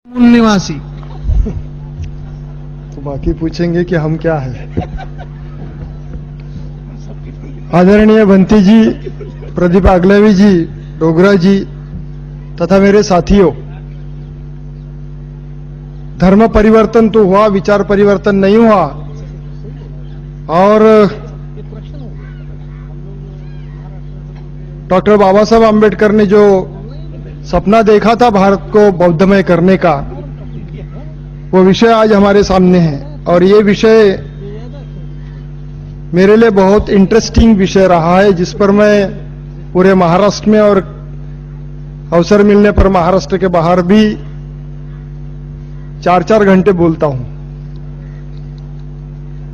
मूल निवासी। तो बाकी पूछेंगे कि हम क्या है। आदरणीय बंटी जी, प्रदीप आगलावी जी, डोगरा जी तथा मेरे साथियों, धर्म परिवर्तन तो हुआ, विचार परिवर्तन नहीं हुआ। और डॉक्टर बाबा साहब आम्बेडकर ने जो सपना देखा था भारत को बौद्धमय करने का, वो विषय आज हमारे सामने है। और ये विषय मेरे लिए बहुत इंटरेस्टिंग विषय रहा है, जिस पर मैं पूरे महाराष्ट्र में और अवसर मिलने पर महाराष्ट्र के बाहर भी 4-4 घंटे बोलता हूं।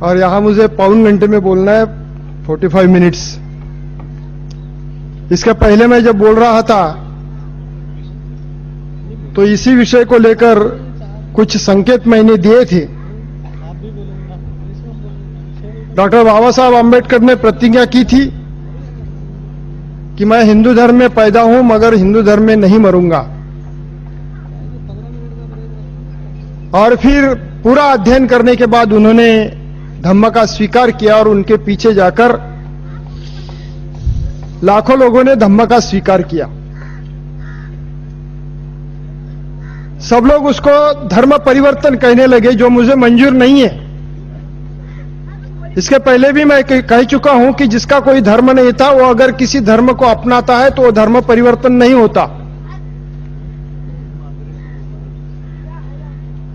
और यहां मुझे पौन घंटे में बोलना है, 45 मिनट्स। इसके पहले मैं जब बोल रहा था तो इसी विषय को लेकर कुछ संकेत मैंने दिए थे। डॉक्टर बाबा साहब आम्बेडकर ने प्रतिज्ञा की थी कि मैं हिंदू धर्म में पैदा हूं मगर हिंदू धर्म में नहीं मरूंगा। और फिर पूरा अध्ययन करने के बाद उन्होंने धम्म का स्वीकार किया और उनके पीछे जाकर लाखों लोगों ने धम्म का स्वीकार किया। सब लोग उसको धर्म परिवर्तन कहने लगे, जो मुझे मंजूर नहीं है। इसके पहले भी मैं कह चुका हूं कि जिसका कोई धर्म नहीं था, वो अगर किसी धर्म को अपनाता है तो वो धर्म परिवर्तन नहीं होता।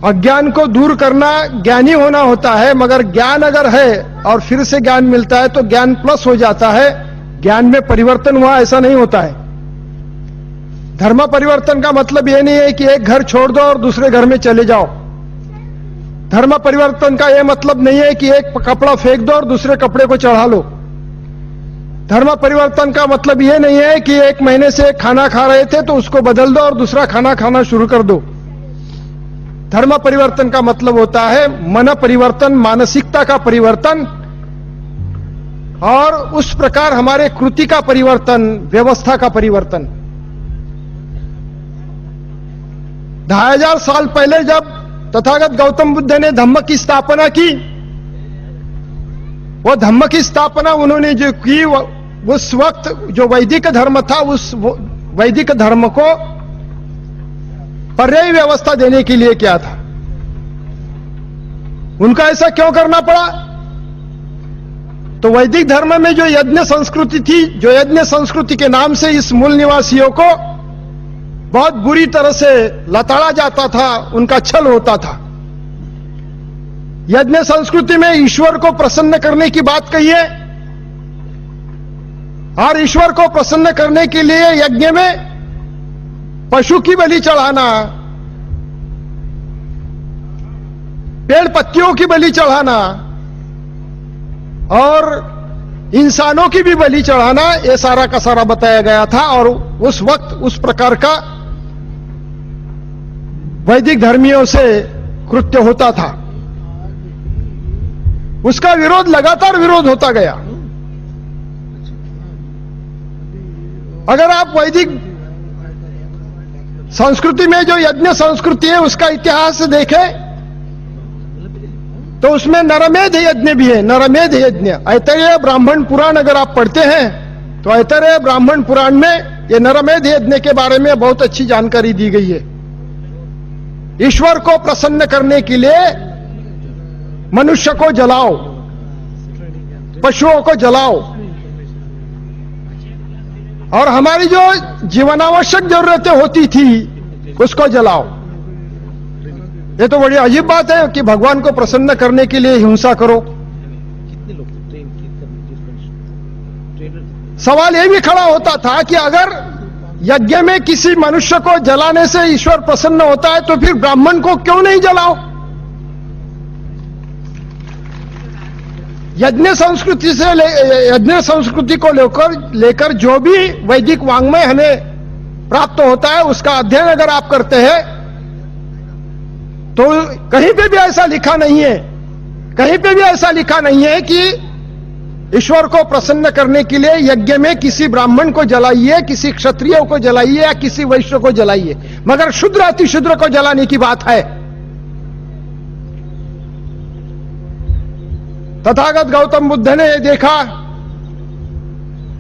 अज्ञान को दूर करना ज्ञानी होना होता है, मगर ज्ञान अगर है और फिर से ज्ञान मिलता है तो ज्ञान प्लस हो जाता है। ज्ञान में परिवर्तन हुआ ऐसा नहीं होता है। धर्म परिवर्तन का मतलब यह नहीं है कि एक घर छोड़ दो और दूसरे घर में चले जाओ। धर्म परिवर्तन का यह मतलब नहीं है कि एक कपड़ा फेंक दो और दूसरे कपड़े को चढ़ा लो। धर्म परिवर्तन का मतलब यह नहीं है कि एक महीने से खाना खा रहे थे तो उसको बदल दो और दूसरा खाना खाना शुरू कर दो। धर्म परिवर्तन का मतलब होता है मन परिवर्तन, मानसिकता का परिवर्तन, और उस प्रकार हमारे कृति का परिवर्तन, व्यवस्था का परिवर्तन। 2500 साल पहले जब तथागत गौतम बुद्ध ने धम्म की स्थापना की, वो धम्म की स्थापना उन्होंने जो की, उस वक्त जो वैदिक धर्म था, उस वैदिक धर्म को पर्यायी व्यवस्था देने के लिए किया था। उनका ऐसा क्यों करना पड़ा? तो वैदिक धर्म में जो यज्ञ संस्कृति थी, जो यज्ञ संस्कृति के नाम से इस मूल निवासियों को बहुत बुरी तरह से लताड़ा जाता था, उनका छल होता था। यज्ञ संस्कृति में ईश्वर को प्रसन्न करने की बात कही है, और ईश्वर को प्रसन्न करने के लिए यज्ञ में पशु की बलि चढ़ाना, पेड़ पत्तियों की बलि चढ़ाना और इंसानों की भी बलि चढ़ाना, यह सारा का सारा बताया गया था। और उस वक्त उस प्रकार का वैदिक धर्मियों से कृत्य होता था। उसका विरोध, लगातार विरोध होता गया। अगर आप वैदिक संस्कृति में जो यज्ञ संस्कृति है उसका इतिहास देखें तो उसमें नरमेध यज्ञ भी है। नरमेध यज्ञ, ऐतरेय ब्राह्मण पुराण अगर आप पढ़ते हैं तो ऐतरेय ब्राह्मण पुराण में ये नरमेध यज्ञ के बारे में बहुत अच्छी जानकारी दी गई है। ईश्वर को प्रसन्न करने के लिए मनुष्य को जलाओ, पशुओं को जलाओ, और हमारी जो जीवनावश्यक जरूरतें होती थी उसको जलाओ। ये तो बड़ी अजीब बात है कि भगवान को प्रसन्न करने के लिए हिंसा करो। सवाल यह भी खड़ा होता था कि अगर यज्ञ में किसी मनुष्य को जलाने से ईश्वर प्रसन्न होता है तो फिर ब्राह्मण को क्यों नहीं जलाओ? यज्ञ संस्कृति से यज्ञ संस्कृति को लेकर जो भी वैदिक वांग्मय हमें प्राप्त होता है उसका अध्ययन अगर आप करते हैं तो कहीं पे भी ऐसा लिखा नहीं है, कहीं पे भी ऐसा लिखा नहीं है कि ईश्वर को प्रसन्न करने के लिए यज्ञ में किसी ब्राह्मण को जलाइए, किसी क्षत्रिय को जलाइए या किसी वैश्य को जलाइए, मगर शूद्र अतिशूद्र को जलाने की बात है। तथागत गौतम बुद्ध ने देखा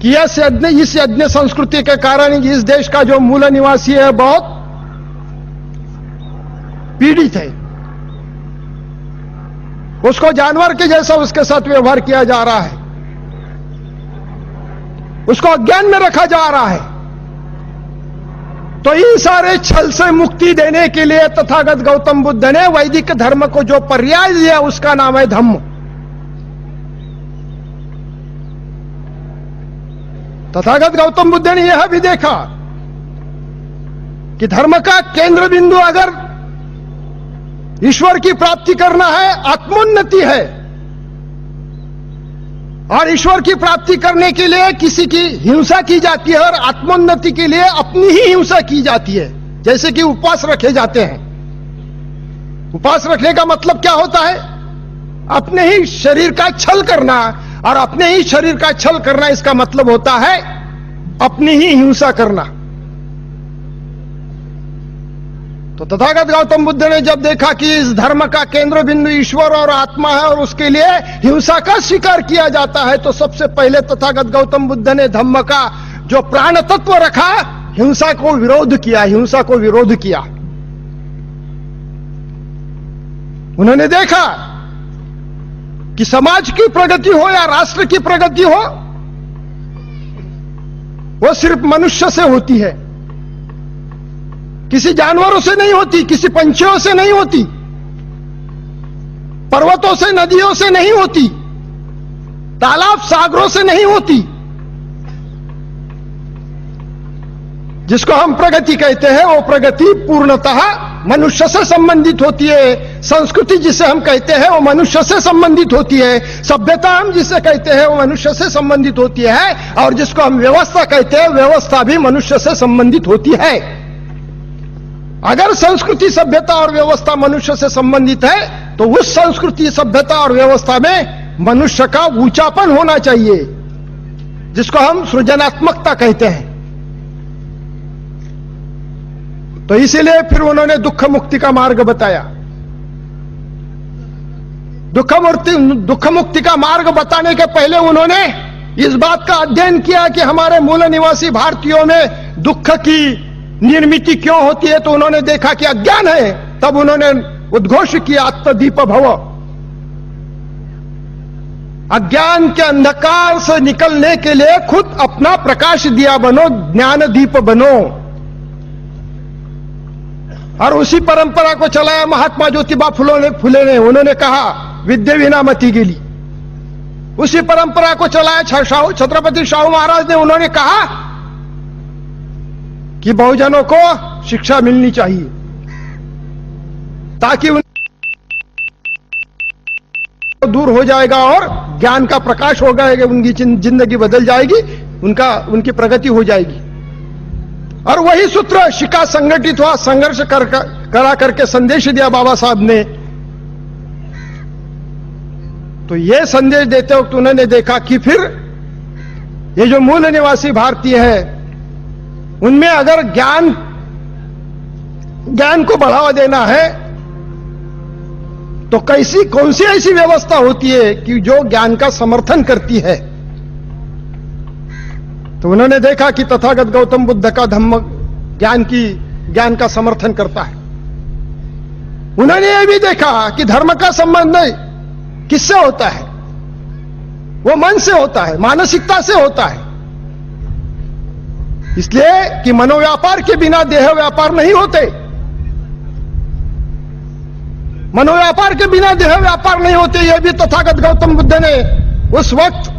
कि इस यज्ञ संस्कृति के कारण इस देश का जो मूल निवासी है बहुत पीड़ित है, उसको जानवर के जैसा उसके साथ व्यवहार किया जा रहा है, उसको अज्ञान में रखा जा रहा है। तो इन सारे छल से मुक्ति देने के लिए तथागत गौतम बुद्ध ने वैदिक धर्म को जो पर्याय दिया उसका नाम है धम्म। तथागत गौतम बुद्ध ने यह भी देखा कि धर्म का केंद्र बिंदु अगर ईश्वर की प्राप्ति करना है, आत्मोन्नति है, और ईश्वर की प्राप्ति करने के लिए किसी की हिंसा की जाती है और आत्मोन्नति के लिए अपनी ही हिंसा की जाती है। जैसे कि उपवास रखे जाते हैं। उपवास रखने का मतलब क्या होता है? अपने ही शरीर का छल करना, और अपने ही शरीर का छल करना इसका मतलब होता है अपनी ही हिंसा करना। तो तथागत गौतम बुद्ध ने जब देखा कि इस धर्म का केंद्र बिंदु ईश्वर और आत्मा है और उसके लिए हिंसा का स्वीकार किया जाता है, तो सबसे पहले तथागत गौतम बुद्ध ने धम्म का जो प्राण तत्व रखा, हिंसा को विरोध किया, हिंसा को विरोध किया। उन्होंने देखा कि समाज की प्रगति हो या राष्ट्र की प्रगति हो, वो सिर्फ मनुष्य से होती है, किसी जानवरों से नहीं होती, किसी पंछियों से नहीं होती, पर्वतों से नदियों से नहीं होती, तालाब सागरों से नहीं होती। जिसको हम प्रगति कहते हैं वो प्रगति पूर्णतः मनुष्य से संबंधित होती है। संस्कृति जिसे हम कहते हैं वो मनुष्य से संबंधित होती है। सभ्यता हम जिसे कहते हैं वो मनुष्य से संबंधित होती है। और जिसको हम व्यवस्था कहते हैं, व्यवस्था भी मनुष्य से संबंधित होती है। अगर संस्कृति, सभ्यता और व्यवस्था मनुष्य से संबंधित है तो उस संस्कृति, सभ्यता और व्यवस्था में मनुष्य का ऊंचापन होना चाहिए, जिसको हम सृजनात्मकता कहते हैं। तो इसीलिए फिर उन्होंने दुख मुक्ति का मार्ग बताया। दुख मुक्ति का मार्ग बताने के पहले उन्होंने इस बात का अध्ययन किया कि हमारे मूल निवासी भारतीयों में दुख की निर्मिति क्यों होती है। तो उन्होंने देखा कि अज्ञान है। तब उन्होंने उद्घोष किया, आत्मदीप भव। अज्ञान के अंधकार से निकलने के लिए खुद अपना प्रकाश दिया बनो, ज्ञान दीप बनो। और उसी परंपरा को चलाया महात्मा ज्योतिबा फुले ने। उन्होंने कहा विद्या विना मति गेली। उसी परंपरा को चलाया छत्रपति शाहू महाराज ने। उन्होंने कहा कि बहुजनों को शिक्षा मिलनी चाहिए ताकि दूर हो जाएगा और ज्ञान का प्रकाश हो जाएगा, उनकी जिंदगी बदल जाएगी, उनकी प्रगति हो जाएगी। और वही सूत्र शिका संगठित हुआ, संघर्ष करा करके संदेश दिया बाबा साहब ने। तो यह संदेश देते वक्त उन्होंने देखा कि फिर ये जो मूल निवासी भारतीय है उनमें अगर ज्ञान को बढ़ावा देना है तो कौन सी ऐसी व्यवस्था होती है कि जो ज्ञान का समर्थन करती है। तो उन्होंने देखा कि तथागत गौतम बुद्ध का धम्म ज्ञान का समर्थन करता है। उन्होंने यह भी देखा कि धर्म का संबंध किससे होता है? वो मन से होता है, मानसिकता से होता है। इसलिए कि मनोव्यापार के बिना देह व्यापार नहीं होते। मनोव्यापार के बिना देह व्यापार नहीं होते। यह भी तथागत गौतम बुद्ध ने उस वक्त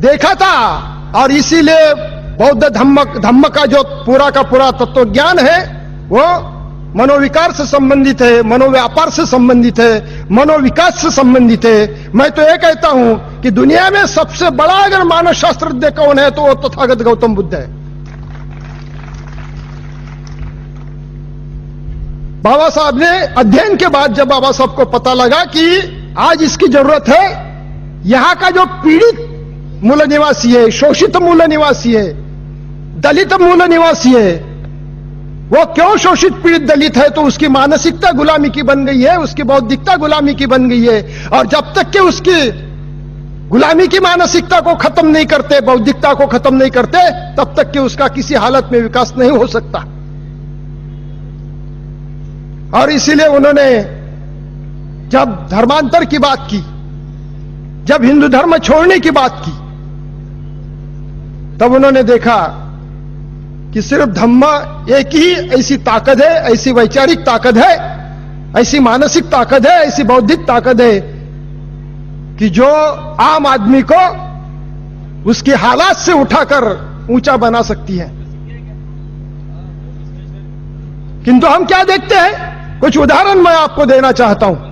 देखा था। और इसीलिए बौद्ध धम्म का जो पूरा का पूरा तत्व ज्ञान है वो मनोविकार से संबंधित है, मनोव्यापार से संबंधित है, मनोविकास से संबंधित है। मैं तो यह कहता हूं कि दुनिया में सबसे बड़ा अगर मानव शास्त्रज्ञ कौन है तो वो तथागत गौतम बुद्ध है। बाबा साहब ने अध्ययन के बाद जब बाबा साहब को पता लगा कि आज इसकी जरूरत है। यहां का जो पीड़ित मूल निवासी है, शोषित मूल निवासी है, दलित मूल निवासी है, वो क्यों शोषित पीड़ित दलित है? तो उसकी मानसिकता गुलामी की बन गई है, उसकी बौद्धिकता गुलामी की बन गई है। और जब तक कि उसकी गुलामी की मानसिकता को खत्म नहीं करते, बौद्धिकता को खत्म नहीं करते, तब तक कि उसका किसी हालत में विकास नहीं हो सकता। और इसीलिए उन्होंने जब धर्मांतर की बात की, जब हिंदू धर्म छोड़ने की बात की, तब उन्होंने देखा कि सिर्फ धम्म एक ही ऐसी ताकत है, ऐसी वैचारिक ताकत है, ऐसी मानसिक ताकत है, ऐसी बौद्धिक ताकत है कि जो आम आदमी को उसके हालात से उठाकर ऊंचा बना सकती है। किंतु हम क्या देखते हैं? कुछ उदाहरण मैं आपको देना चाहता हूं।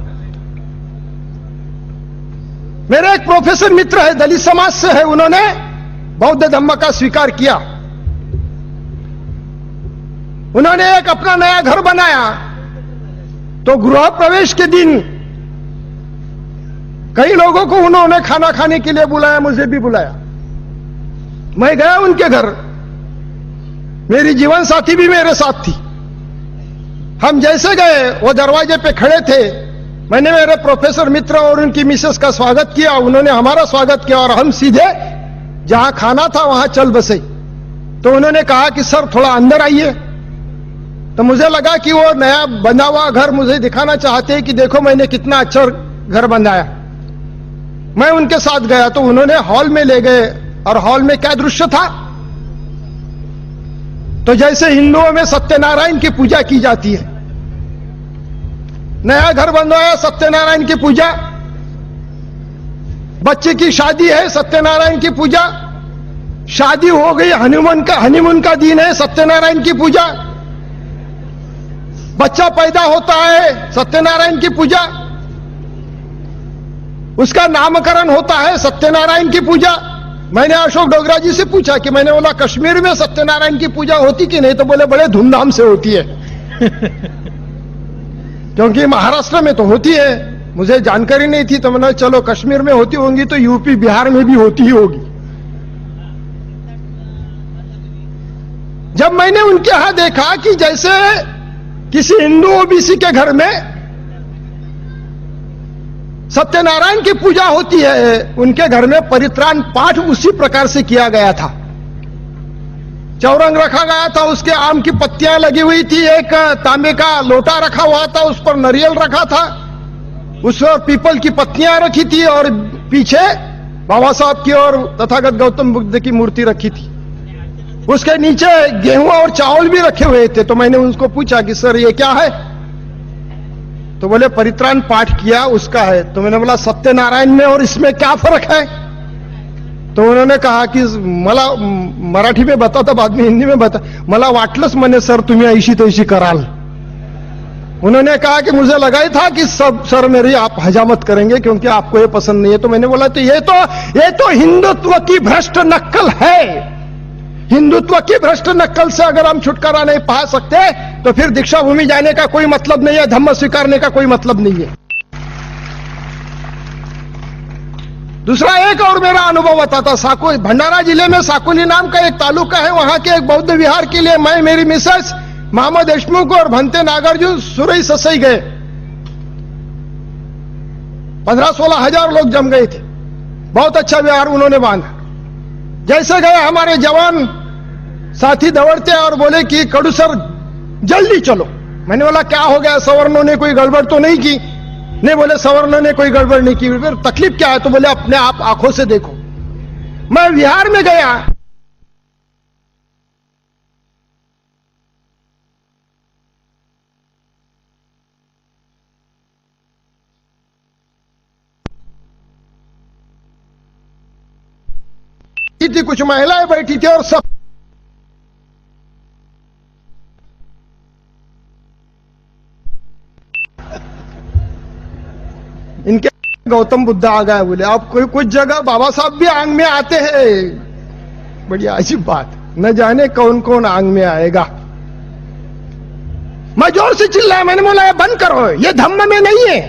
मेरे एक प्रोफेसर मित्र है, दलित समाज से है, उन्होंने बौद्ध धम्म का स्वीकार किया। उन्होंने एक अपना नया घर बनाया, तो गृह प्रवेश के दिन कई लोगों को उन्होंने खाना खाने के लिए बुलाया, मुझे भी बुलाया। मैं गया उनके घर, मेरी जीवन साथी भी मेरे साथ थी। हम जैसे गए, वो दरवाजे पे खड़े थे। मैंने मेरे प्रोफेसर मित्र और उनकी मिसेस का स्वागत किया, उन्होंने हमारा स्वागत किया, और हम सीधे जहां खाना था वहां चल बसे। तो उन्होंने कहा कि सर थोड़ा अंदर आइए। तो मुझे लगा कि वो नया बना हुआ घर मुझे दिखाना चाहते हैं कि देखो मैंने कितना अच्छा घर बनाया। मैं उनके साथ गया तो उन्होंने हॉल में ले गए, और हॉल में क्या दृश्य था? तो जैसे हिंदुओं में सत्यनारायण की पूजा की जाती है, नया घर बनवाया, सत्यनारायण की पूजा, बच्चे की शादी है, सत्यनारायण की पूजा, शादी हो गई, हनीमून का दिन है, सत्यनारायण की पूजा, बच्चा पैदा होता है, सत्यनारायण की पूजा, उसका नामकरण होता है, सत्यनारायण की पूजा। मैंने अशोक डोगरा जी से पूछा कि मैंने बोला कश्मीर में सत्यनारायण की पूजा होती कि नहीं? तो बोले बड़े धूमधाम से होती है। क्योंकि महाराष्ट्र में तो होती है, मुझे जानकारी नहीं थी। तो मैंने चलो कश्मीर में होती होंगी तो यूपी बिहार में भी होती ही होगी। जब मैंने उनके यहां देखा कि जैसे किसी हिंदू ओबीसी के घर में सत्यनारायण की पूजा होती है, उनके घर में परित्राण पाठ उसी प्रकार से किया गया था। चौरंग रखा गया था, उसके आम की पत्तियां लगी हुई थी, एक तांबे का लोटा रखा हुआ था, उस पर नारियल रखा था, उस पर पीपल की पत्तियां रखी थी, और पीछे बाबा साहब की और तथागत गौतम बुद्ध की मूर्ति रखी थी। उसके नीचे गेहूं और चावल भी रखे हुए थे। तो मैंने उनको पूछा कि सर ये क्या है? तो बोले परित्राण पाठ किया उसका है। तो मैंने बोला सत्यनारायण में और इसमें क्या फर्क है? तो उन्होंने कहा कि मला मराठी में बताता, बाद में हिंदी में बता, मला वाटलंच म्हणे सर तुम्ही ऐशी तैशी कराल। उन्होंने कहा कि मुझे लगा ही था कि सब सर मेरी आप हजामत करेंगे क्योंकि आपको ये पसंद नहीं है। तो मैंने बोला तो ये तो हिंदुत्व की भ्रष्ट नक्कल है। हिंदुत्व की भ्रष्ट नक्कल से अगर हम छुटकारा नहीं पा सकते तो फिर दीक्षा भूमि जाने का कोई मतलब नहीं है, धम्म स्वीकारने का कोई मतलब नहीं है। दूसरा एक और मेरा अनुभव बताता, साकोली भंडारा जिले में साकोली नाम का एक तालुका है, वहां के एक बौद्ध विहार के लिए मैं, मेरी मिसेस, मोहम्मद देशमुख और भंते नागार्जुन सुरई ससई गए। 15-16 हजार लोग जम गए थे। बहुत अच्छा विहार उन्होंने बांधा। जैसे गए हमारे जवान साथी दौड़ते और बोले कि कड़ू सर जल्दी चलो। मैंने बोला क्या हो गया, सवर्णों ने कोई गड़बड़ तो नहीं की? नहीं, बोले सवर्णों ने कोई गड़बड़ नहीं की। फिर तकलीफ क्या है? तो बोले अपने आप आंखों से देखो। मैं विहार में गया, थी कुछ महिलाएं बैठी थी और सब इनके गौतम बुद्ध आ गए। बोले अब कुछ जगह बाबा साहब भी आंग में आते हैं। बड़ी अजीब बात, न जाने कौन कौन आंग में आएगा। मैं जोर से चिल्लाया, मैंने बोला ये बंद करो, ये धम्म में नहीं है।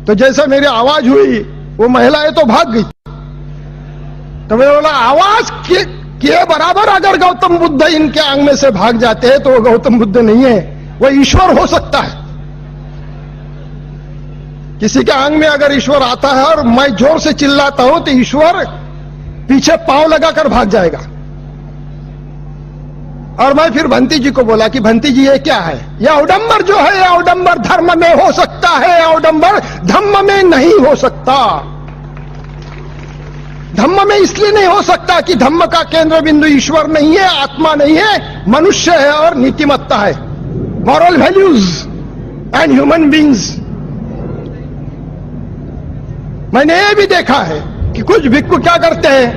तो जैसा मेरी आवाज हुई वो महिलाएं तो भाग गई। तो मैं बोला आवाज के बराबर अगर गौतम बुद्ध इनके आंग में से भाग जाते हैं तो वो गौतम बुद्ध नहीं है, वो ईश्वर हो सकता है। किसी के आंग में अगर ईश्वर आता है और मैं जोर से चिल्लाता हूं तो ईश्वर पीछे पांव लगाकर भाग जाएगा। और मैं फिर भंती जी को बोला कि भंती जी ये क्या है? यह अवडंबर जो है, यह अवडंबर धर्म में हो सकता है, अवडंबर धम्म में नहीं हो सकता। धम्म में इसलिए नहीं हो सकता कि धम्म का केंद्र बिंदु ईश्वर नहीं है, आत्मा नहीं है, मनुष्य है और नीतिमत्ता है, moral values and human beings. मैंने ये भी देखा है कि कुछ भिक्खु क्या करते हैं,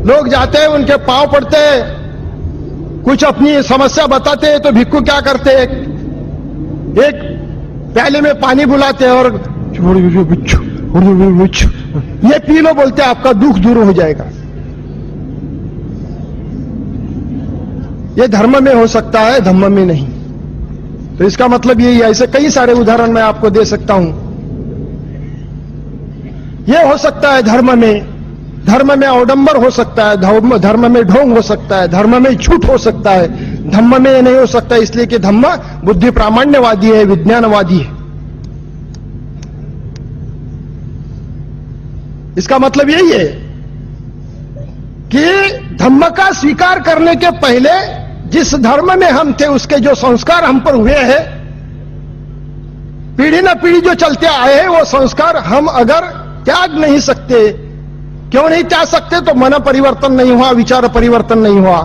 लोग जाते हैं उनके पांव पड़ते हैं, कुछ अपनी समस्या बताते हैं तो भिक्खु क्या करते हैं, एक प्याले में पानी बुलाते हैं और ये पी लो, बोलते हैं आपका दुख दूर हो जाएगा। ये धर्म में हो सकता है, धम्म में नहीं। तो इसका मतलब यही है। ऐसे कई सारे उदाहरण मैं आपको दे सकता हूं। ये हो सकता है धर्म में अवडंबर हो सकता है, धर्म में ढोंग हो सकता है, धर्म में झूठ हो सकता है, धम्म में नहीं हो सकता, इसलिए कि धम्म बुद्धि प्रामाण्यवादी है, विज्ञानवादी है। इसका मतलब यही है कि धम्म का स्वीकार करने के पहले जिस धर्म में हम थे उसके जो संस्कार हम पर हुए हैं, पीढ़ी न पीढ़ी जो चलते आए हैं, वो संस्कार हम अगर त्याग नहीं सकते, क्यों नहीं त्याग सकते? तो मन परिवर्तन नहीं हुआ, विचार परिवर्तन नहीं हुआ।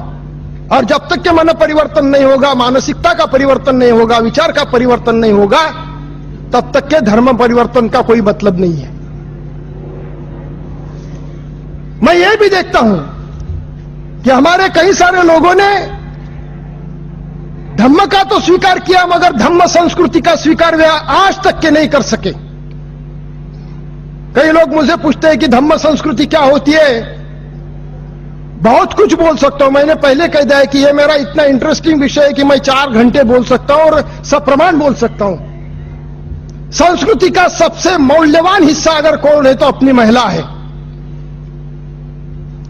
और जब तक के मन परिवर्तन नहीं होगा, मानसिकता का परिवर्तन नहीं होगा, विचार का परिवर्तन नहीं होगा, तब तक के धर्म परिवर्तन का कोई मतलब नहीं है। मैं ये भी देखता हूं कि हमारे कई सारे लोगों ने धम्म का तो स्वीकार किया, मगर धम्म संस्कृति का स्वीकार वे आज तक के नहीं कर सके। कई लोग मुझे पूछते हैं कि धम्म संस्कृति क्या होती है। बहुत कुछ बोल सकता हूं, मैंने पहले कह दिया है कि यह मेरा इतना इंटरेस्टिंग विषय है कि मैं 4 घंटे बोल सकता हूं और सप्रमाण बोल सकता हूं। संस्कृति का सबसे मौल्यवान हिस्सा अगर कौन है तो अपनी महिला है।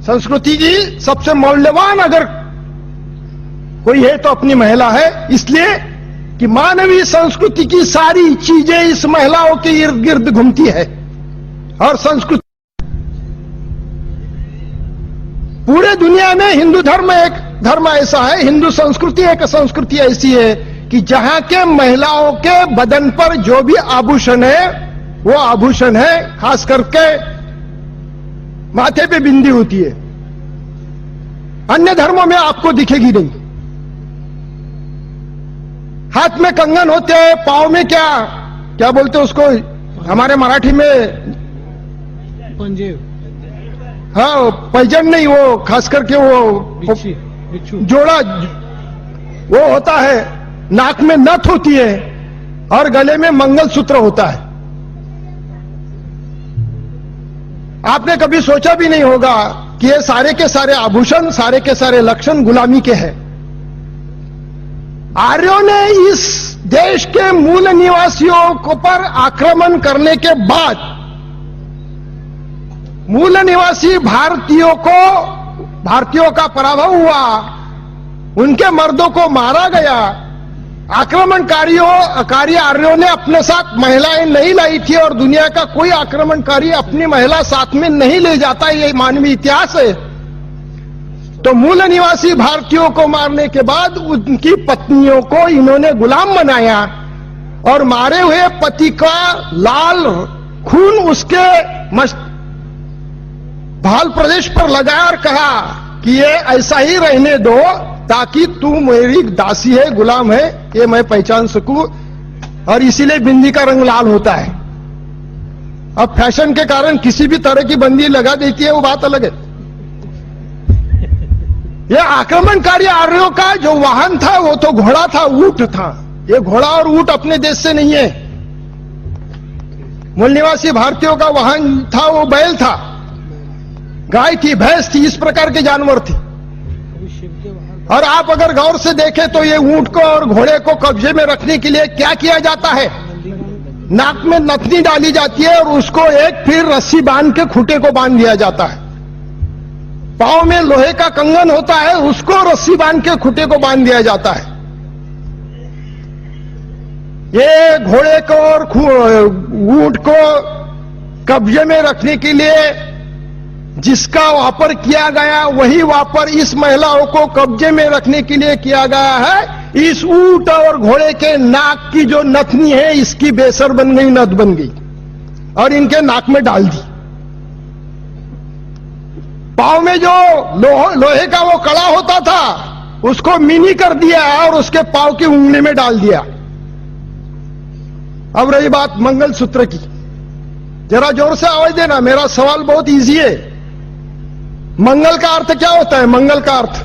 संस्कृति की सबसे मौल्यवान अगर कोई है तो अपनी महिला है, इसलिए कि मानवीय संस्कृति की सारी चीजें इस महिलाओं के इर्द गिर्द घूमती है। और संस्कृति पूरे दुनिया में हिंदू धर्म एक धर्म ऐसा है, हिंदू संस्कृति एक संस्कृति ऐसी है कि जहां के महिलाओं के बदन पर जो भी आभूषण है वो आभूषण है, खास करके माथे पे बिंदी होती है। अन्य धर्मों में आपको दिखेगी नहीं। हाथ में कंगन होते हैं, पांव में क्या बोलते हैं उसको हमारे मराठी में, पंजेब, हाँ पैजन नहीं, वो खास करके वो जोड़ा वो होता है, नाक में नथ होती है और गले में मंगलसूत्र होता है। आपने कभी सोचा भी नहीं होगा कि ये सारे के सारे आभूषण, सारे के सारे लक्षण गुलामी के हैं। आर्यों ने इस देश के मूल निवासियों को पर आक्रमण करने के बाद मूल निवासी भारतीयों का पराभव हुआ, उनके मर्दों को मारा गया। आक्रमणकारी आर्यों ने अपने साथ महिलाएं नहीं लाई थी और दुनिया का कोई आक्रमणकारी अपनी महिला साथ में नहीं ले जाता, ये मानवीय इतिहास है। तो मूल निवासी भारतीयों को मारने के बाद उनकी पत्नियों को इन्होंने गुलाम बनाया और मारे हुए पति का लाल खून उसके भाल प्रदेश पर लगाया और कहा कि ये ऐसा ही रहने दो ताकि तू मेरी दासी है, गुलाम है, ये मैं पहचान सकूं। और इसीलिए बिंदी का रंग लाल होता है। अब फैशन के कारण किसी भी तरह की बंदी लगा देती है, वो बात अलग है। ये आक्रमणकारी आर्यों का जो वाहन था वो तो घोड़ा था, ऊंट था। ये घोड़ा और ऊंट अपने देश से नहीं है। मूल निवासी भारतीयों का वाहन था वो बैल था, गाय थी, भैंस थी, इस प्रकार के जानवर थे। और आप अगर गौर से देखें तो ये ऊंट को और घोड़े को कब्जे में रखने के लिए क्या किया जाता है? नाक में नथनी डाली जाती है और उसको एक फिर रस्सी बांध के खूंटे को बांध दिया जाता है। पांव में लोहे का कंगन होता है, उसको रस्सी बांध के खूंटे को बांध दिया जाता है। ये घोड़े को और ऊंट को कब्जे में रखने के लिए जिसका वापर किया गया, वही वापर इस महिलाओं को कब्जे में रखने के लिए किया गया है। इस ऊंट और घोड़े के नाक की जो नथनी है, इसकी बेसर बन गई, नथ बन गई और इनके नाक में डाल दी। पांव में जो लोहे का वो कड़ा होता था, उसको मिनी कर दिया और उसके पांव की उंगली में डाल दिया। अब रही बात मंगलसूत्र की, जरा जोर से आवाज देना, मेरा सवाल बहुत इजी है। मंगल का अर्थ क्या होता है? मंगल का अर्थ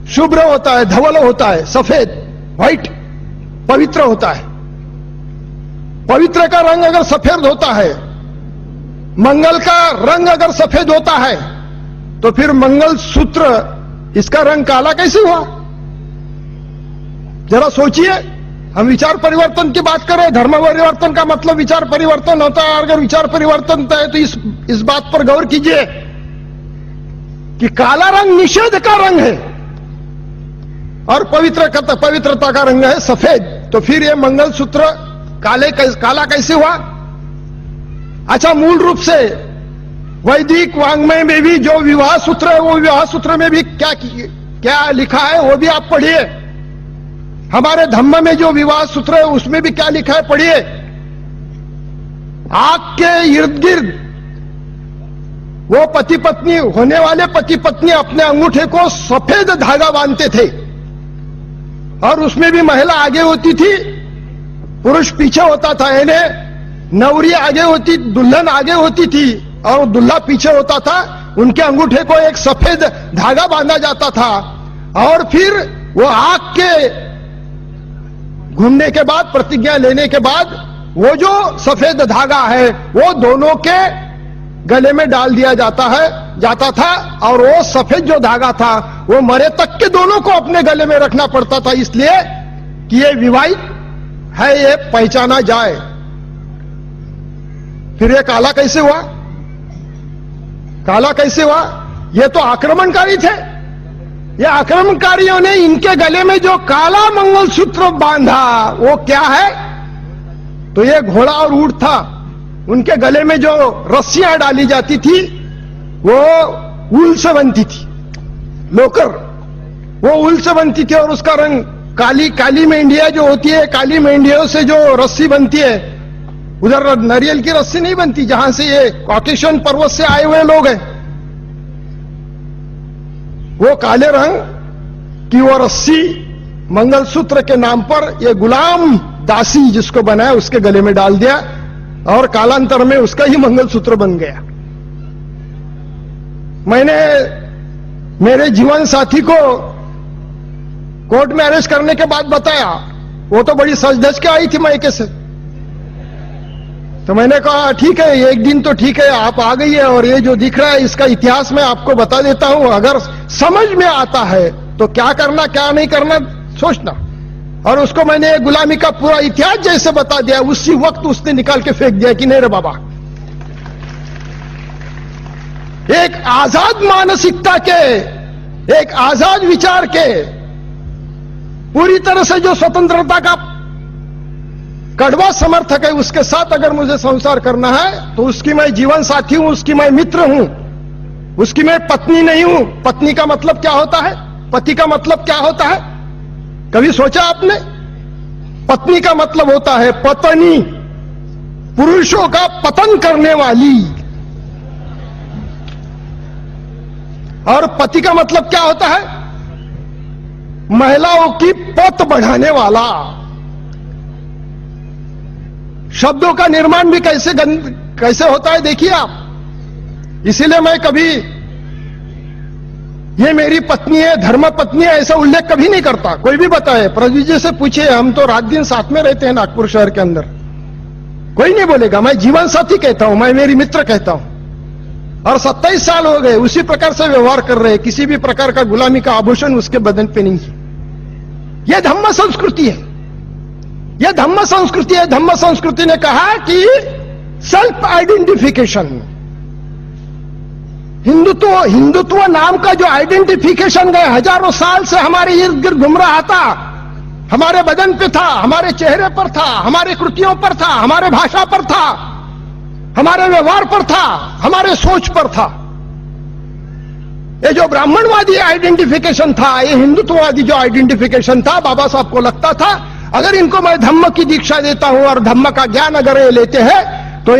शुभ्र होता है, धवल होता है, सफेद, व्हाइट, पवित्र होता है। पवित्र का रंग अगर सफेद होता है, मंगल का रंग अगर सफेद होता है, तो फिर मंगलसूत्र इसका रंग काला कैसे हुआ? जरा सोचिए। हम विचार परिवर्तन की बात कर रहे हैं। धर्म परिवर्तन का मतलब विचार परिवर्तन होता है। अगर विचार परिवर्तन होता है तो इस बात पर गौर कीजिए कि काला रंग निषेध का रंग है और पवित्रता का रंग है सफेद। तो फिर ये मंगलसूत्र काला कैसे हुआ? अच्छा, मूल रूप से वैदिक वांग्मय में भी जो विवाह सूत्र है, वो विवाह सूत्र में भी क्या लिखा है वो भी आप पढ़िए। हमारे धम्म में जो विवाह सूत्र है उसमें भी क्या लिखा है पढ़िए। आग के इर्द गिर्द वो पति पत्नी, होने वाले पति पत्नी अपने अंगूठे को सफेद धागा बांधते थे और उसमें भी महिला आगे होती थी, पुरुष पीछे होता था। यानी नवरी आगे होती, दुल्हन आगे होती थी और दुल्हा पीछे होता था। उनके अंगूठे को एक सफेद धागा बांधा जाता था और फिर वो आग के घूमने के बाद, प्रतिज्ञा लेने के बाद, वो जो सफेद धागा है वो दोनों के गले में डाल दिया जाता था और वो सफेद जो धागा था वो मरे तक के दोनों को अपने गले में रखना पड़ता था, इसलिए कि ये विवाहित है, ये पहचाना जाए। फिर ये काला कैसे हुआ? काला कैसे हुआ? ये तो आक्रमणकारी थे। ये आक्रमणकारियों ने इनके गले में जो काला मंगलसूत्र बांधा वो क्या है? तो ये घोड़ा और ऊंट था। उनके गले में जो रस्सियां डाली जाती थी वो ऊल से बनती थी, लोकर, वो ऊल से बनती थी और उसका रंग काली मेंढिया जो होती है, काली मेंढियों से जो रस्सी बनती है, उधर नारियल की रस्सी नहीं बनती जहां से ये कॉकेशियन पर्वत से आए हुए लोग हैं, वो काले रंग की वो रस्सी मंगलसूत्र के नाम पर ये गुलाम दासी जिसको बनाया उसके गले में डाल दिया और कालांतर में उसका ही मंगलसूत्र बन गया। मैंने मेरे जीवन साथी को कोर्ट में अरेस्ट करने के बाद बताया, वो तो बड़ी सज धज के आई थी मायके से। तो मैंने कहा ठीक है, एक दिन तो ठीक है, आप आ गई है और ये जो दिख रहा है इसका इतिहास मैं आपको बता देता हूं, अगर समझ में आता है तो क्या करना क्या नहीं करना सोचना। और उसको मैंने गुलामी का पूरा इतिहास जैसे बता दिया, उसी वक्त उसने निकाल के फेंक दिया कि नहीं रे बाबा। एक आजाद मानसिकता के, एक आजाद विचार के, पूरी तरह से जो स्वतंत्रता का कड़वा समर्थक है, उसके साथ अगर मुझे संसार करना है तो उसकी मैं जीवन साथी हूं, उसकी मैं मित्र हूं, उसकी मैं पत्नी नहीं हूं। पत्नी का मतलब क्या होता है? पति का मतलब क्या होता है? कभी सोचा आपने? पत्नी का मतलब होता है पत्नी, पुरुषों का पतन करने वाली। और पति का मतलब क्या होता है? महिलाओं की पत बढ़ाने वाला। शब्दों का निर्माण भी कैसे होता है देखिए आप। इसीलिए मैं कभी ये मेरी पत्नी है, धर्म पत्नी है, ऐसा उल्लेख कभी नहीं करता। कोई भी बताए, प्रदीप जी से पूछिए, हम तो रात दिन साथ में रहते हैं नागपुर शहर के अंदर, कोई नहीं बोलेगा। मैं जीवन साथी कहता हूं, मैं मेरी मित्र कहता हूं। और 27 साल हो गए उसी प्रकार से व्यवहार कर रहे हैं, किसी भी प्रकार का गुलामी का आभूषण उसके बदन पे नहीं है। यह धम्म संस्कृति है। यह धम्म संस्कृति है। धम्म संस्कृति ने कहा कि सेल्फ आइडेंटिफिकेशन, हिंदुत्व नाम का जो आइडेंटिफिकेशन गए हजारों साल से हमारे इर्द गिर्द घूम रहा था, हमारे बदन पे था, हमारे चेहरे पर था, हमारे कृतियों पर था, हमारे भाषा पर था, हमारे व्यवहार पर था, हमारे सोच पर था। ये जो ब्राह्मणवादी आइडेंटिफिकेशन था, ये हिंदुत्ववादी जो आइडेंटिफिकेशन था, बाबा साहब को लगता था अगर इनको मैं धम्म की दीक्षा देता हूं और धम्म का ज्ञान अगर ये लेते हैं तो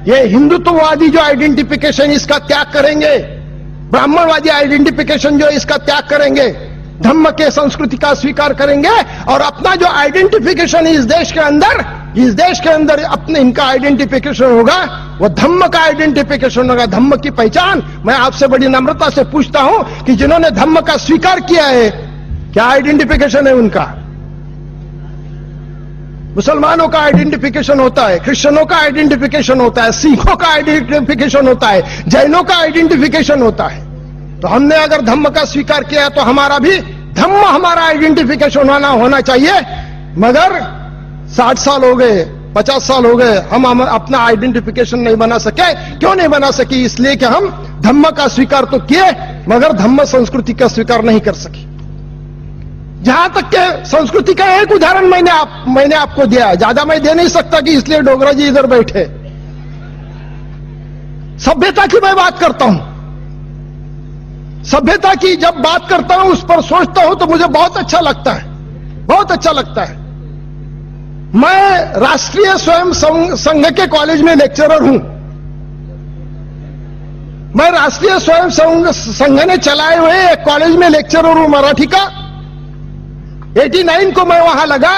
ये हिंदुत्ववादी जो आइडेंटिफिकेशन इसका त्याग करेंगे, ब्राह्मणवादी आइडेंटिफिकेशन जो इसका त्याग करेंगे, धम्म के संस्कृति का स्वीकार करेंगे और अपना जो आइडेंटिफिकेशन इस देश के अंदर अपने इनका आइडेंटिफिकेशन होगा, वो धम्म का आइडेंटिफिकेशन होगा, धम्म की पहचान। मैं आपसे बड़ी नम्रता से पूछता हूं कि जिन्होंने धम्म का स्वीकार किया है, क्या आइडेंटिफिकेशन है उनका? मुसलमानों का आइडेंटिफिकेशन होता है, क्रिश्चियनों का आइडेंटिफिकेशन होता है, सिखों का आइडेंटिफिकेशन होता है, जैनों का आइडेंटिफिकेशन होता है। तो हमने अगर धम्म का स्वीकार किया तो हमारा भी धम्म हमारा आइडेंटिफिकेशन होना चाहिए। मगर 60 साल हो गए, 50 साल हो गए, हम अपना आइडेंटिफिकेशन नहीं बना सके। क्यों नहीं बना सके? इसलिए कि हम धम्म का स्वीकार तो किए मगर धम्म संस्कृति का स्वीकार नहीं कर सके। जहां तक के संस्कृति का एक उदाहरण मैंने आपको दिया, ज्यादा मैं दे नहीं सकता कि इसलिए डोगरा जी इधर बैठे। सभ्यता की मैं बात करता हूं, सभ्यता की जब बात करता हूं, उस पर सोचता हूं तो मुझे बहुत अच्छा लगता है, बहुत अच्छा लगता है। मैं राष्ट्रीय स्वयं संघ के कॉलेज में लेक्चरर हूं। मैं राष्ट्रीय स्वयं संघ ने चलाए हुए एक कॉलेज में लेक्चरर हूं मराठी का। 89 को मैं वहां लगा।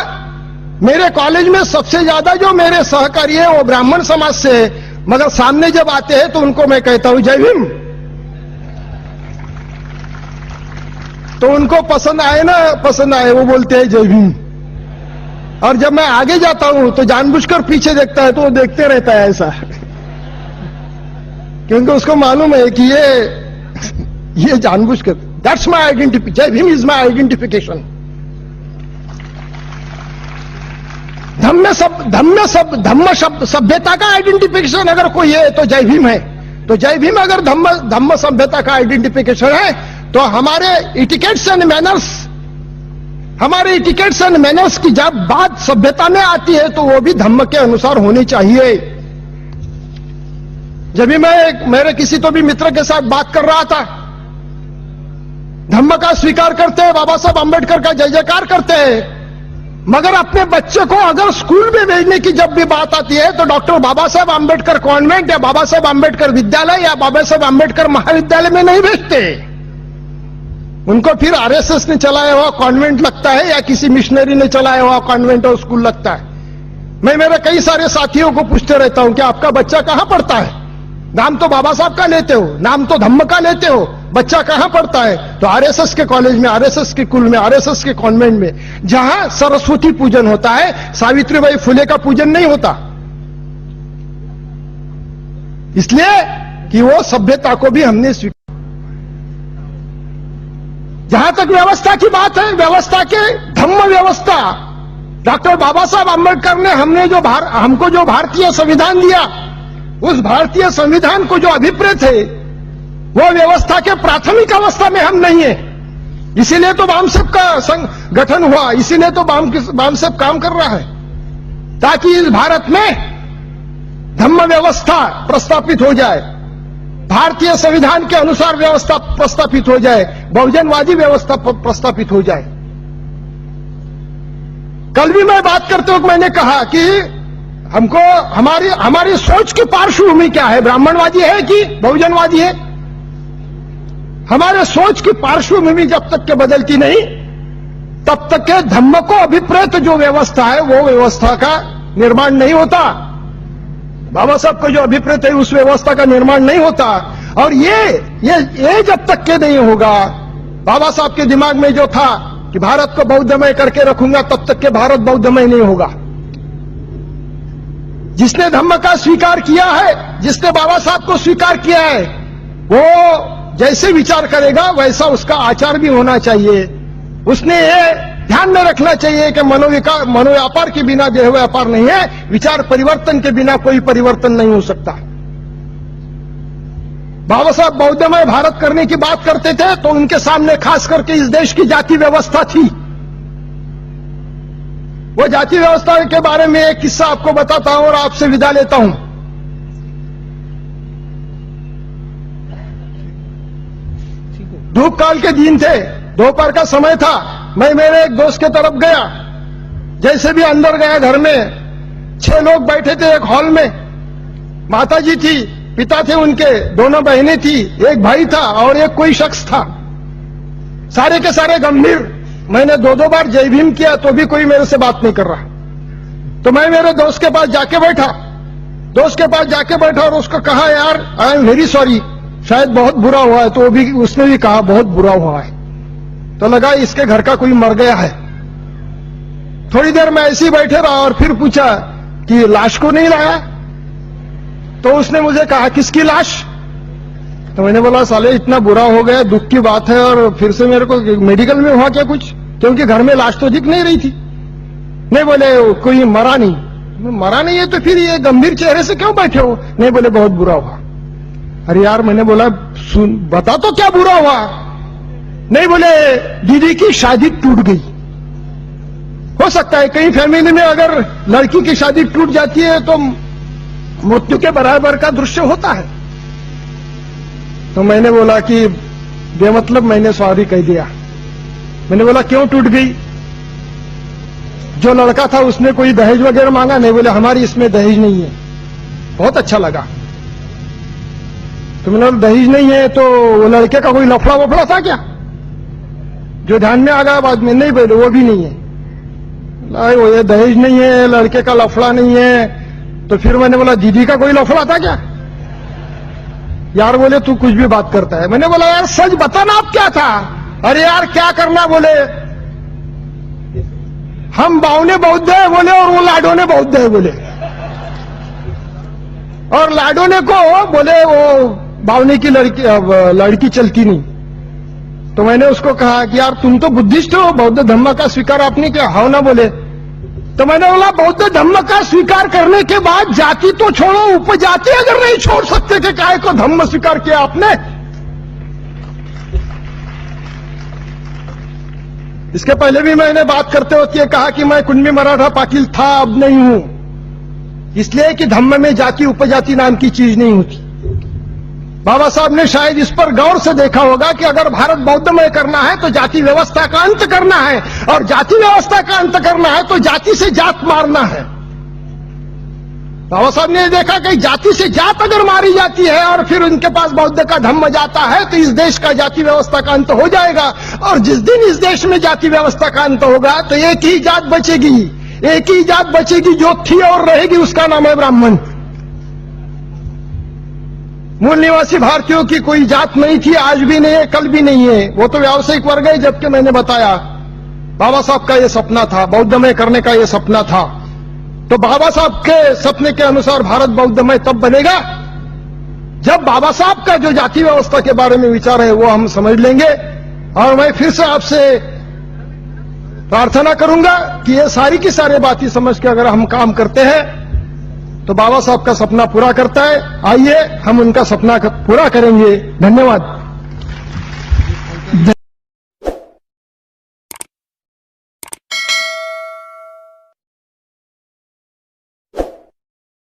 मेरे कॉलेज में सबसे ज्यादा जो मेरे सहकारी है वो ब्राह्मण समाज से है, मगर सामने जब आते हैं तो उनको मैं कहता हूं जय भीम, तो उनको पसंद आए वो बोलते हैं जय भीम। और जब मैं आगे जाता हूं तो जानबूझकर पीछे देखता है तो वो देखते रहता है ऐसा, क्योंकि उसको मालूम है कि ये जानबूझकर, दैट्स माई आइडेंटिटी, जय भीम इज माई आइडेंटिफिकेशन। धम्म शब्द सभ्यता का आइडेंटिफिकेशन अगर कोई है तो जय भीम है। तो जय भीम अगर धम्म सभ्यता का आइडेंटिफिकेशन है तो हमारे इटिकेट्स एंड मैनर्स की जब बात सभ्यता में आती है तो वो भी धम्म के अनुसार होनी चाहिए। जब भी मैं मेरे किसी तो भी मित्र के साथ बात कर रहा था, धम्म का स्वीकार करते हैं, बाबा साहब अंबेडकर का जय जयकार करते हैं, मगर अपने बच्चे को अगर स्कूल में भेजने की जब भी बात आती है तो डॉक्टर बाबा साहब अंबेडकर कॉन्वेंट या बाबा साहब अंबेडकर विद्यालय या बाबा साहब अंबेडकर महाविद्यालय में नहीं भेजते। उनको फिर आरएसएस ने चलाया हुआ कॉन्वेंट लगता है या किसी मिशनरी ने चलाया हुआ कॉन्वेंट और स्कूल लगता है। मैं मेरे कई सारे साथियों को पूछते रहता हूं कि आपका बच्चा कहां पढ़ता है? नाम तो बाबा साहब का लेते हो, नाम तो धम्म का लेते हो, बच्चा कहां पढ़ता है? तो आरएसएस के कॉलेज में, आरएसएस के कुल में, आरएसएस के कॉन्वेंट में, जहां सरस्वती पूजन होता है, सावित्रीबाई फुले का पूजन नहीं होता। इसलिए कि वो सभ्यता को भी हमने स्वीकार। जहां तक व्यवस्था की बात है, व्यवस्था के धम्म व्यवस्था, डॉक्टर बाबा साहब अंबेडकर ने हमको जो भारतीय संविधान दिया, उस भारतीय संविधान को जो अभिप्रेत है वो व्यवस्था के प्राथमिक अवस्था में हम नहीं है। इसीलिए तो बामसेप का गठन हुआ, इसीलिए तो बामसेप काम कर रहा है, ताकि इस भारत में धम्म व्यवस्था प्रस्तापित हो जाए, भारतीय संविधान के अनुसार व्यवस्था प्रस्तापित हो जाए, बहुजनवादी व्यवस्था प्रस्तापित हो जाए। कल भी मैं बात करते हुए मैंने कहा कि हमको हमारी सोच की पार्श्वभूमि क्या है, ब्राह्मणवादी है कि बहुजनवादी है? हमारे सोच की पार्श्वभूमि जब तक के बदलती नहीं तब तक के धम्म को अभिप्रेत जो व्यवस्था है वो व्यवस्था का निर्माण नहीं होता। बाबा साहब को जो अभिप्रेत है उस व्यवस्था का निर्माण नहीं होता। और ये जब तक के नहीं होगा, बाबा साहब के दिमाग में जो था कि भारत को बौद्धमय करके रखूंगा, तब तक के भारत बौद्धमय नहीं होगा। जिसने धम्म का स्वीकार किया है, जिसने बाबा साहब को स्वीकार किया है, वो जैसे विचार करेगा वैसा उसका आचार भी होना चाहिए। उसने ध्यान में रखना चाहिए कि मनोव्यापार के बिना देह व्यापार नहीं है, विचार परिवर्तन के बिना कोई परिवर्तन नहीं हो सकता। बाबा साहब बौद्धमय भारत करने की बात करते थे तो उनके सामने खास करके इस देश की जाति व्यवस्था थी। वो जाति व्यवस्था के बारे में एक किस्सा आपको बताता हूं और आपसे विदा लेता हूं। धूप काल के दिन थे, दोपहर का समय था। मैं मेरे एक दोस्त के तरफ गया। जैसे भी अंदर गया, घर में 6 लोग बैठे थे एक हॉल में। माताजी थी, पिता थे उनके, 2 बहनें थी, एक भाई था और एक कोई शख्स था। सारे के सारे गंभीर। मैंने 2 बार जय भीम किया तो भी कोई मेरे से बात नहीं कर रहा। तो मैं मेरे दोस्त के पास जाके बैठा और उसको कहा, यार आई एम वेरी सॉरी, शायद बहुत बुरा हुआ है। तो वो भी, उसने भी कहा बहुत बुरा हुआ है। तो लगा इसके घर का कोई मर गया है। थोड़ी देर में ऐसे ही बैठे रहा और फिर पूछा कि लाश को नहीं लाया? तो उसने मुझे कहा, किसकी लाश? तो मैंने बोला, साले इतना बुरा हो गया, दुख की बात है, और फिर से मेरे को मेडिकल में हुआ क्या कुछ? क्योंकि घर में लाश तो दिख नहीं रही थी। नहीं, बोले कोई मरा नहीं। मरा नहीं है तो फिर ये गंभीर चेहरे से क्यों बैठे हो? नहीं, बोले बहुत बुरा हुआ। अरे यार, मैंने बोला सुन, बता तो क्या बुरा हुआ? नहीं, बोले दीदी की शादी टूट गई। हो सकता है कई फैमिली में अगर लड़की की शादी टूट जाती है तो मृत्यु के बराबर का दृश्य होता है। तो मैंने बोला कि बेमतलब मैंने सॉरी कह दिया। मैंने बोला क्यों टूट गई? जो लड़का था उसने कोई दहेज वगैरह मांगा? नहीं, बोले हमारी इसमें दहेज नहीं है। बहुत अच्छा लगा। तो मैंने दहेज नहीं है तो वो लड़के का कोई लफड़ा वफड़ा था क्या? जो ध्यान में आ गया बाद में, नहीं बोले वो भी नहीं है। वो ये दहेज नहीं है, लड़के का लफड़ा नहीं है। तो फिर मैंने बोला दीदी का कोई लफड़ा था क्या? यार बोले तू कुछ भी बात करता है। मैंने बोला यार सच बताना, आप क्या था? अरे यार क्या करना, बोले हम बावने बौद्ध है बोले और वो लाडोने बौद्ध है बोले। और लाडोने को बोले वो बावने की लड़की चलती नहीं। तो मैंने उसको कहा कि यार तुम तो बुद्धिस्ट हो, बौद्ध धम्म का स्वीकार आपने किया? हाँ ना, बोले। तो मैंने बोला बौद्ध धम्म का स्वीकार करने के बाद जाति तो छोड़ो, उपजाति अगर नहीं छोड़ सकते थे, काहे को धम्म स्वीकार किया आपने? इसके पहले भी मैंने बात करते वक्त ये कहा कि मैं कुणबी मराठा पाटील था, अब नहीं हूं। इसलिए कि धम्म में जाति उपजाति नाम की चीज नहीं होती। बाबा साहब ने शायद इस पर गौर से देखा होगा कि अगर भारत बौद्धमय करना है तो जाति व्यवस्था का अंत करना है, और जाति व्यवस्था का अंत करना है तो जाति से जात मारना है। बाबा साहब ने देखा कि जाति से जात अगर मारी जाती है और फिर उनके पास बौद्ध का धम्म जाता है तो इस देश का जाति व्यवस्था का अंत हो जाएगा। और जिस दिन इस देश में जाति व्यवस्था का अंत होगा तो एक ही जात बचेगी, एक ही जात बचेगी जो थी और रहेगी, उसका नाम है ब्राह्मण। मूल निवासी भारतीयों की कोई जात नहीं थी, आज भी नहीं है, कल भी नहीं है। वो तो व्यावसायिक वर्ग है। जबकि मैंने बताया बाबा साहब का ये सपना था, बौद्धमय करने का ये सपना था। तो बाबा साहब के सपने के अनुसार भारत बौद्धमय तब बनेगा जब बाबा साहब का जो जाति व्यवस्था के बारे में विचार है वो हम समझ लेंगे। और मैं फिर से आपसे प्रार्थना करूंगा कि ये सारी की सारी बातें समझ के अगर हम काम करते हैं तो बाबा साहब का सपना पूरा करता है। आइए हम उनका सपना पूरा करेंगे। धन्यवाद।